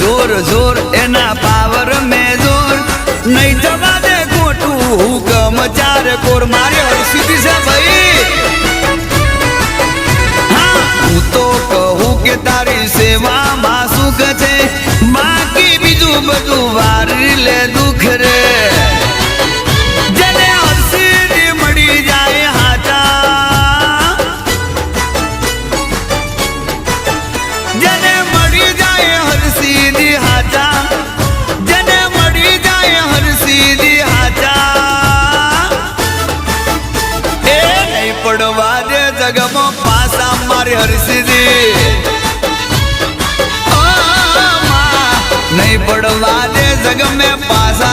જોર જોર એના પાવર में जोर नहीं जवा दे खोटू हुकम चार कोर मारे हर्षिदी से भाई हाँ हूँ तो कहूँ के तारी सेवा मां सुख छे बाकी बीजू बधु वारी ले दुख रे जने हर्षिदी मળી जाए हाचा जने मળી जाए हर्षिदी हाचा जने मળી जाए हर्षिदी हाचा ए नहीं पड़वा दे जगम पासा मारे हर्षिदी नहीं पड़वा दे जग में पासा